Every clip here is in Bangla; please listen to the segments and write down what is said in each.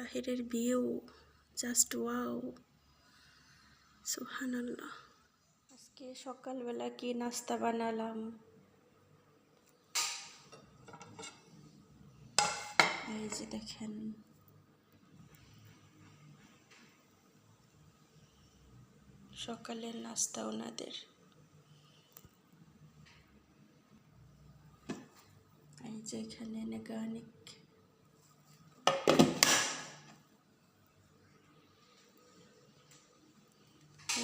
বাহিরের ভিউ জাস্ট ওয়াও, সুবহানাল্লাহ। আজকে সকালবেলা কি নাস্তা বানালাম, এই যে দেখেন। সকালের নাস্তা ওনাদের, এই যে এখানে নেগানিক।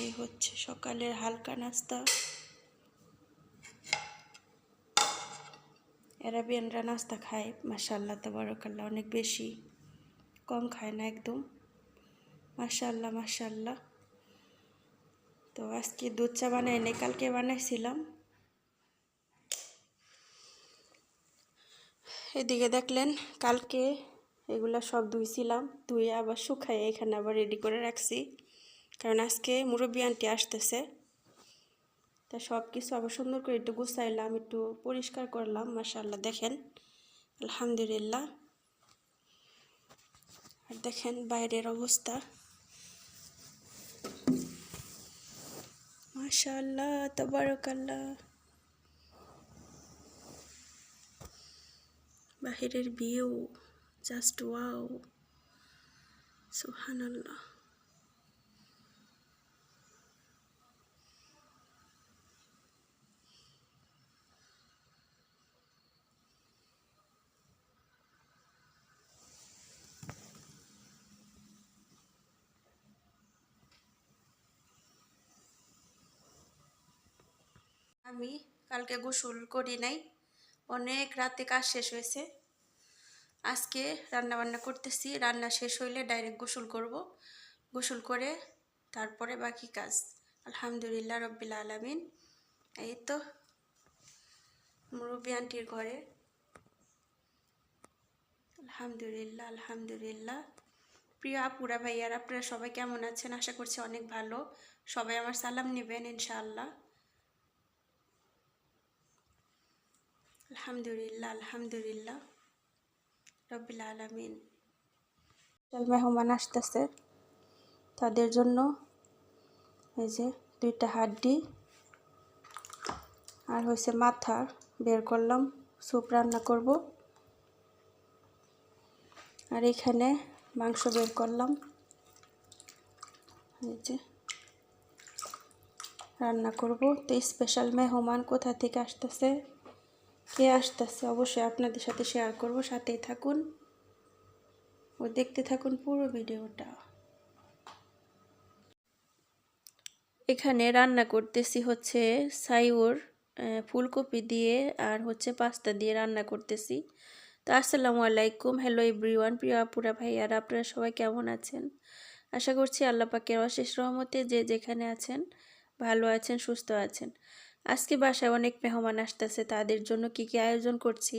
এই হচ্ছে সকালের হালকা নাস্তা। আরাবিয়ানরা নাস্তা খায় মাশাআল্লাহ তাবারাকাল্লাহ অনেক বেশি, কম খায় না একদম, মাশাআল্লাহ মাশাআল্লাহ। তো আজকে দুধ চা বানাই নাই, কালকে বানাইছিলাম। এদিকে দেখলেন কালকে এগুলা সব ধুইছিলাম, ধুয়ে আবার শুকাই এখানে আবার রেডি করে রাখছি, কারণ আজকে মুরব্বি আন্টি আসতেছে। তা সব কিছু আবার সুন্দর করে একটু গুছাইলাম, একটু পরিষ্কার করলাম। মাশাআল্লাহ দেখেন, আলহামদুলিল্লাহ। আর দেখেন বাইরের অবস্থা, মাশাআল্লাহ তাবারাকাল্লাহ। বাহিরের ভিউ জাস্ট ওয়াও, সুবহানাল্লাহ। আমি কালকে গোসল করি নাই, অনেক রাতে কাজ শেষ হয়েছে। আজকে রান্না বান্না করতেছি, রান্না শেষ হইলে ডাইরেক্ট গোসল করব, গোসল করে তারপরে বাকি কাজ। আলহামদুলিল্লাহ রব্বিল আলামিন। এই তো মুরব্বি আন্টির ঘরে, আলহামদুলিল্লাহ আলহামদুলিল্লাহ। প্রিয় আপুরা ভাইয়ার, আপনারা সবাই কেমন আছেন? আশা করছি অনেক ভালো। সবাই আমার সালাম নেবেন ইনশাআল্লাহ। আলহামদুলিল্লাহ আলহামদুলিল্লাহ রব্বিল আলামিন। মেহমান আসতেছে, তাদের জন্য এই যে 2টা হাড্ডি আর হয়েছে মাথা বের করলাম, স্যুপ রান্না করব। আর এখানে মাংস বের করলাম, এই যে রান্না করব। তো স্পেশাল মেহমান কোথা থেকে আসতেছে, কে আসতেছে অবশ্যই আপনাদের সাথে শেয়ার করব, সাথেই থাকুন ও দেখতে থাকুন পুরো ভিডিওটা। এখানে রান্না করতেছি হচ্ছে সাইউর ফুলকপি দিয়ে আর হচ্ছে পাস্তা দিয়ে রান্না করতেছি। তো আসসালামু আলাইকুম, হ্যালো এভরিওয়ান। প্রিয় আপুরা ভাইয়ারা, আপনারা সবাই কেমন আছেন? আশা করছি আল্লাহ পাকের অশেষ রহমতে যে যেখানে আছেন ভালো আছেন, সুস্থ আছেন। আজকে বাসায় অনেক মেহমান আসতেছে, তাদের জন্য কি কি আয়োজন করছি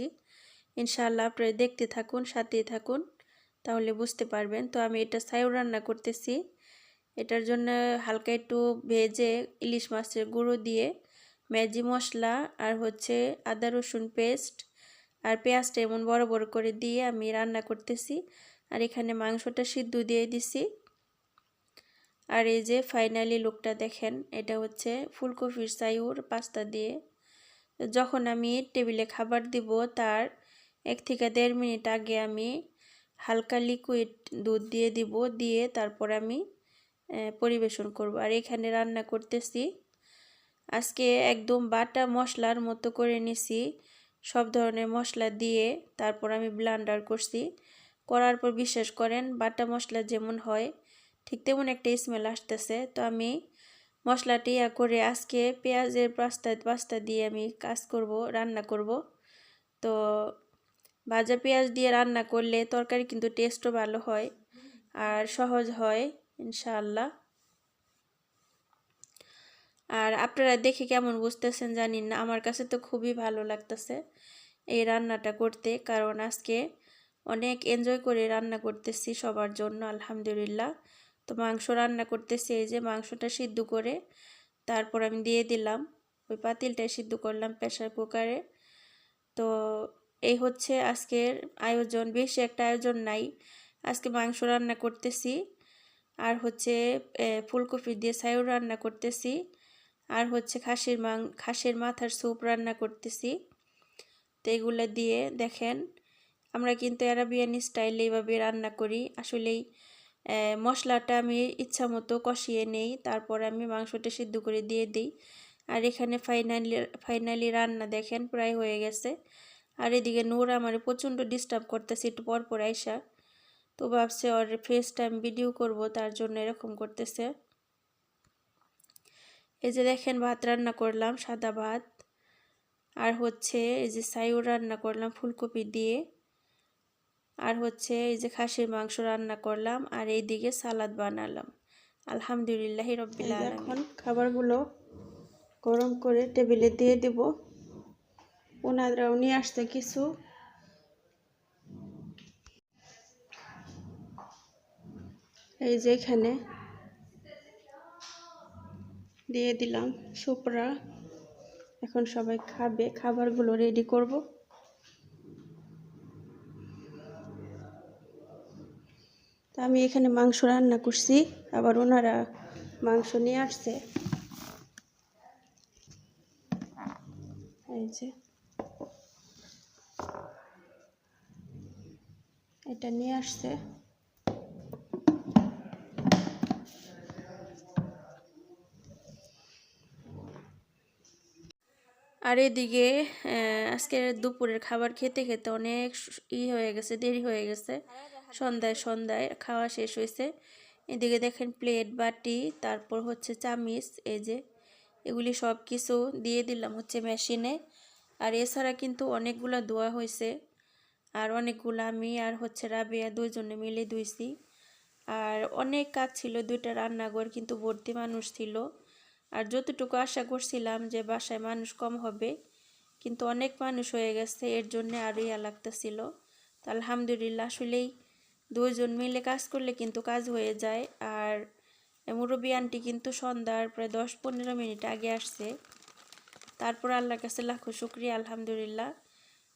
ইনশাআল্লাহ আপনারা দেখতে থাকুন, সাথেই থাকুন, তাহলে বুঝতে পারবেন। তো আমি এটা সাইউর রান্না করতেছি। এটার জন্য হালকা একটু ভেজে ইলিশ মাছের গুঁড়ো দিয়ে ম্যাজি মশলা আর হচ্ছে আদা রসুন পেস্ট আর পেঁয়াজটা এমন বড় বড় করে দিয়ে আমি রান্না করতেছি। আর এখানে মাংসটা সিদ্ধ দিয়ে দিছি। আর এই যে ফাইনালি লুকটা দেখেন, এটা হচ্ছে ফুলকপির সাইউর পাস্তা দিয়ে। যখন আমি টেবিলে খাবার দিব তার 1 থেকে 1.5 মিনিট আগে আমি হালকা লিকুইড দুধ দিয়ে দিব, দিয়ে তারপর আমি পরিবেশন করব। আর এখানে রান্না করতেছি আজকে একদম বাটা মশলার মতো করে নিছি, সব ধরনের মশলা দিয়ে তারপর আমি ব্লেন্ডার করছি। করার পর বিশ্বাস করেন বাটা মশলা যেমন হয় ঠিক তেমন একটা স্মেল আসতেছে। তো আমি মশলাটি করে আজকে পেঁয়াজের পাস্তা দিয়ে আমি কাজ করব, রান্না করব। তো ভাজা পেঁয়াজ দিয়ে রান্না করলে তরকারি কিন্তু টেস্টও ভালো হয় আর সহজ হয় ইনশাআল্লাহ। আর আপনারা দেখে কেমন বুঝতেছেন জানি না, আমার কাছে তো খুবই ভালো লাগতেছে এই রান্নাটা করতে, কারণ আজকে অনেক এনজয় করে রান্না করতেছি সবার জন্য আলহামদুলিল্লাহ। তো মাংস রান্না করতেছি, এই যে মাংসটা সিদ্ধ করে তারপর আমি দিয়ে দিলাম, ওই পাতিলটায় সিদ্ধ করলাম প্রেসার কুকারে। তো এই হচ্ছে আজকের আয়োজন, বেশি একটা আয়োজন নাই, আজকে মাংস রান্না করতেছি, আর হচ্ছে ফুলকপি দিয়ে সায়ু রান্না করতেছি, আর হচ্ছে খাসির মাথার স্যুপ রান্না করতেছি। তো এগুলো দিয়ে দেখেন, আমরা কিন্তু আরাবিয়ান স্টাইলে এইভাবে রান্না করি। আসলেই মশলাটা আমি ইচ্ছা মতো কষিয়ে নেই, তারপর আমি মাংসটা সিদ্ধ করে দিয়ে দিই। আর এখানে ফাইনালি রান্না দেখেন প্রায় হয়ে গেছে। আর এদিকে নূর আমার প্রচণ্ড ডিস্টার্ব করতেছে একটু পর পর আইসা, তো ভাবছে ওর ফেস টাইম ভিডিও করব, তার জন্য এরকম করতেছে। এই যে দেখেন ভাত রান্না করলাম, সাদা ভাত, আর হচ্ছে এই যে সায়ু রান্না করলাম ফুলকপি দিয়ে, আর হচ্ছে এই যে খাসির মাংস রান্না করলাম, আর এইদিকে সালাদ বানালাম। আলহামদুলিল্লাহ রব্বিল আলামিন। এখন খাবারগুলো গরম করে টেবিলে দিয়ে দেব। ওনারাও নিয়ে আসতে কিছু, এই যে এখানে দিয়ে দিলাম সুপরা। এখন সবাই খাবে, খাবারগুলো রেডি করব। তা আমি এখানে মাংস রান্না করছি, আবার ওনারা মাংস নিয়ে আসছে। এই যে এটা নিয়ে আসছে। আর এদিকে আজকে দুপুরের খাবার খেতে খেতে অনেক হয়ে গেছে, দেরি হয়ে গেছে। সন্ধ্যায় খাওয়া শেষ হয়েছে। এদিকে দেখেন প্লেট বাটি, তারপর হচ্ছে চামিচ, এই যে এগুলি সব কিছু দিয়ে দিলাম হচ্ছে মেশিনে। আর এছাড়া কিন্তু অনেকগুলো ধোয়া হয়েছে, আর অনেকগুলো আমি আর হচ্ছে রাবিয়া দুইজনে মিলে ধুইছি। আর অনেক কাজ ছিল, দুইটা রান্নাঘর কিন্তু ভর্তি মানুষ ছিল। আর যতটুকু আশা করছিলাম যে বাসায় মানুষ কম হবে, কিন্তু অনেক মানুষ হয়ে গেছে, এর জন্য আরও লাগতেছিল। তো আলহামদুলিল্লাহ, আসলেই দুইজন মিলে কাজ করলে কিন্তু কাজ হয়ে যায়। আর মুরব্বি আন্টি কিন্তু সন্ধ্যার প্রায় 10-15 মিনিট আগে আসছে। তারপর আল্লাহর কাছে লাখো শুকরিয়া, আলহামদুলিল্লাহ।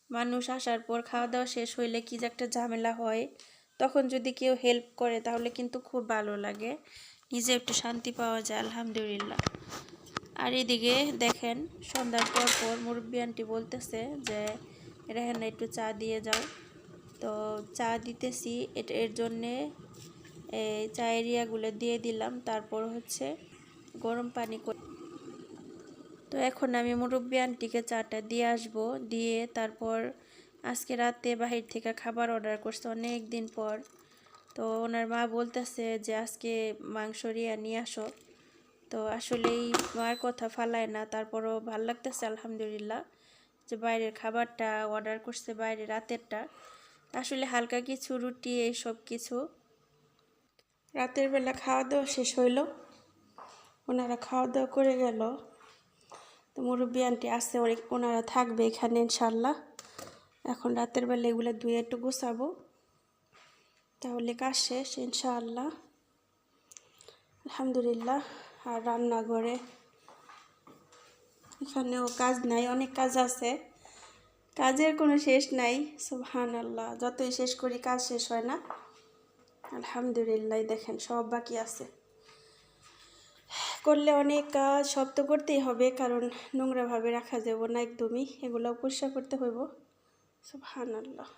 মানুষ আসার পর খাওয়া দাওয়া শেষ হইলে কি যে একটা ঝামেলা হয়, তখন যদি কেউ হেল্প করে তাহলে কিন্তু খুব ভালো লাগে, নিজে একটু শান্তি পাওয়া যায়, আলহামদুলিল্লাহ। আর এদিকে দেখেন সন্ধ্যার পর পর মুরব্বি আন্টি বলতেছে যে রেহানা একটু চা দিয়ে যাও। তো চা দিতেছি, এর জন্যে এই চায়ের ইয়াগুলো দিয়ে দিলাম, তারপর হচ্ছে গরম পানি করে। তো এখন আমি মুরব্বি আন্টিকে চাটা দিয়ে আসবো, দিয়ে তারপর আজকে রাতে বাহির থেকে খাবার অর্ডার করছে অনেক দিন পর। তো ওনার মা বলতেছে যে আজকে মাংস রিয়া নিয়ে আসো। তো আসলেই মার কথা ফালায় না, তারপরও ভাল লাগতেছে আলহামদুলিল্লাহ যে বাইরের খাবারটা অর্ডার করছে, বাইরে রাতেরটা। আসলে হালকা কিছু রুটি এইসব কিছু। রাতের বেলা খাওয়া দাওয়া শেষ হইল, ওনারা খাওয়া দাওয়া করে গেল। তো মুরব্বি আন্টি আসছে, ওনারা থাকবে এখানে ইনশাল্লাহ। এখন রাতের বেলা এগুলো ধুয়ে একটু গোছাবো, তাহলে কাজ শেষ ইনশাআল্লাহ, আলহামদুলিল্লাহ। আর রান্নাঘরে এখানেও কাজ নাই, অনেক কাজ আছে, কাজের কোনো শেষ নাই। সুবহানাল্লাহ, যতই শেষ করি কাজ শেষ হয় না, আলহামদুলিল্লাহ। দেখেন সব বাকি আছে, করলে অনেক কাজ, সব তো করতেই হবে, কারণ নোংরাভাবে রাখা যাবে না একদমই, এগুলো পরিষ্কার করতে হইব। সুবহানাল্লাহ।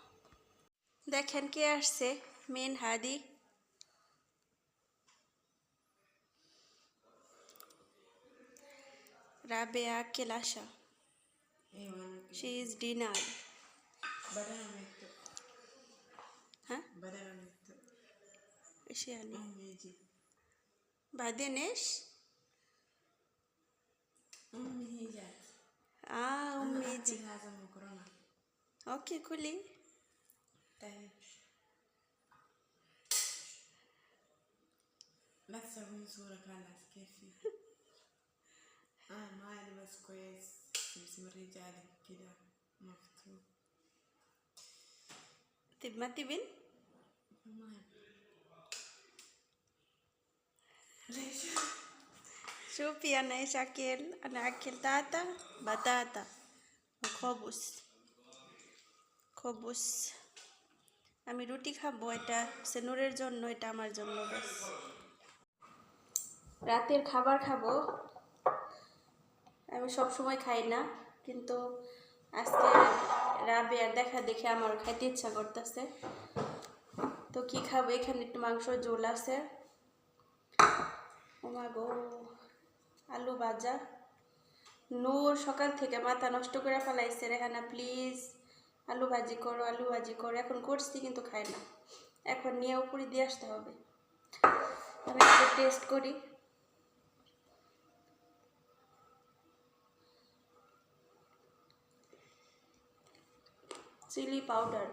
দেখেন কে আসছে, মেন হাদি। রাবেয়া কেলাসা, she is dinner. হ্যাঁ ايش يعني بعدين ايش أمي هي جات. امي أنا يجي. أكل هذا مكرونة. اوكي كلي. طيب لا تسوين صورة كانت كيفي. معي لبس كويس، اسم الرجالي كده مفتوح. طيب ما تبين ما ليش؟ شوفي انا ايش اكل، انا اكلتاتا بطاطا وخبز، خبز আমি রুটি খাবো, এটা সেনুরের জন্য, এটা আমার জন্য ব্যাস। রাতের খাবার খাবো, আমি সব সময় খাই না, কিন্তু আজকে রাবেয়ার দেখা দেখে আমার খাইতে ইচ্ছা করতেছে। তো কি খাবো, এখানে একটু মাংস ঝোল আছে, ও মা গো, আলু ভাজা। নূর সকাল থেকে মাথা নষ্ট করে ফেলাইছে, রেহানা প্লিজ আলু ভাজি করো, আলু ভাজি করো। এখন করছি কিন্তু খাই না, এখন নিয়ে উপরে দিয়ে আসতে হবে। আমি একটু টেস্ট করি। চিলি পাউডার,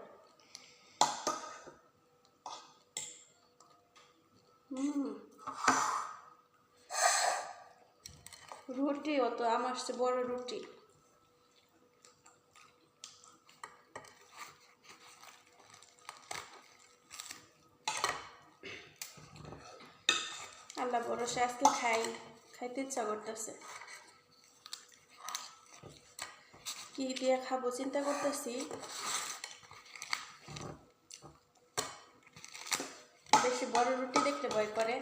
রুটি অত আমার চেয়ে বড় রুটি। আল্লাহ ভরসা আজকে খাইতে ইচ্ছা করতেছে। কি দিয়ে খাবো চিন্তা করতেছি। বেশি বড় রুটি দেখতে ভয় করে,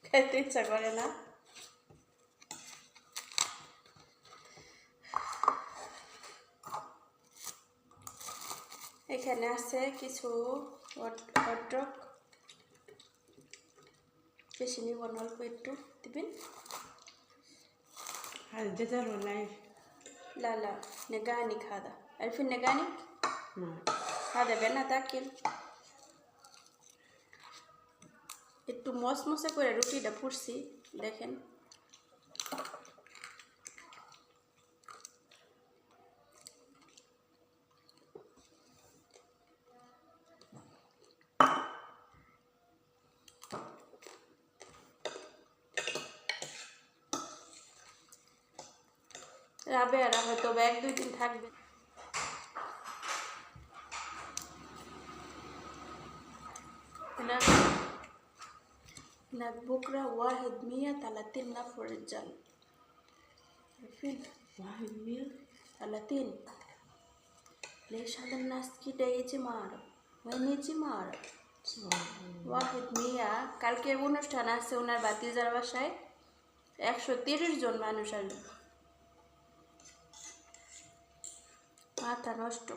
খাইতে ইচ্ছা করে না। এখানে আছে কিছু হটডগ, বেশি নিব না, অল্প একটু দিবেন। هذا جزر ولا ايش؟ لا لا نجاني هذا، عارفين نجاني؟ هذا بنا تاكل। একটু মসমসে করে রুটিটা পুড়ছি, দেখেন। রাবেয়ারা হয়তো 1-2 দিন থাকবে। هناك بكرة 130 نفر رجال، عارفين؟ 130. ليش هذا الناس كده يا جماعة؟ وين يا جماعة؟ 100। কালকে অনুষ্ঠান আছে ওনার বাতিজার বাসায়, 130 জন মানুষ আসবে। মাথা নষ্ট।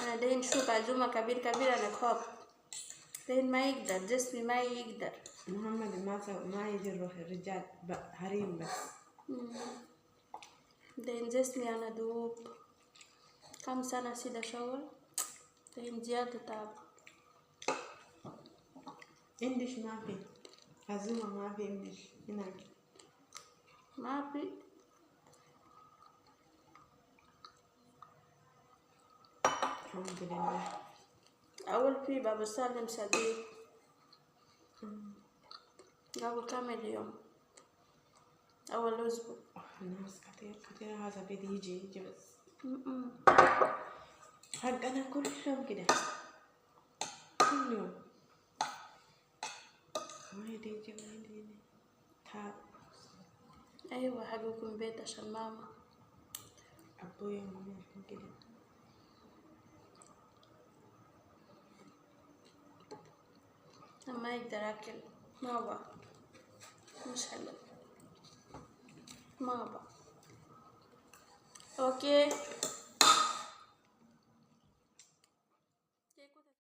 أنا دهين شوف عزومة كبير أنا خاف، دهين ما يقدر جسمي ما يقدر. محمد ما يقدر يروح الرجال حريم بس. دهين جسمي أنا دوب كم سنة سيدا شغل، دهين زيادة تعب. إندش ما في عزومة، ما في إندش هناك، ما في. الحمد لله. أول في بابا سالم صديق قبل كم اليوم، أول أسبوع. الناس كتير هذا بدي يجي بس حقنا كل يوم كده، كل يوم ما يجي تعب. أيوة حقكم بيت عشان ماما. أبويا وماما كده. ما يقدر أكل، ما أبغى، مش حلو، ما أبغى. أوكي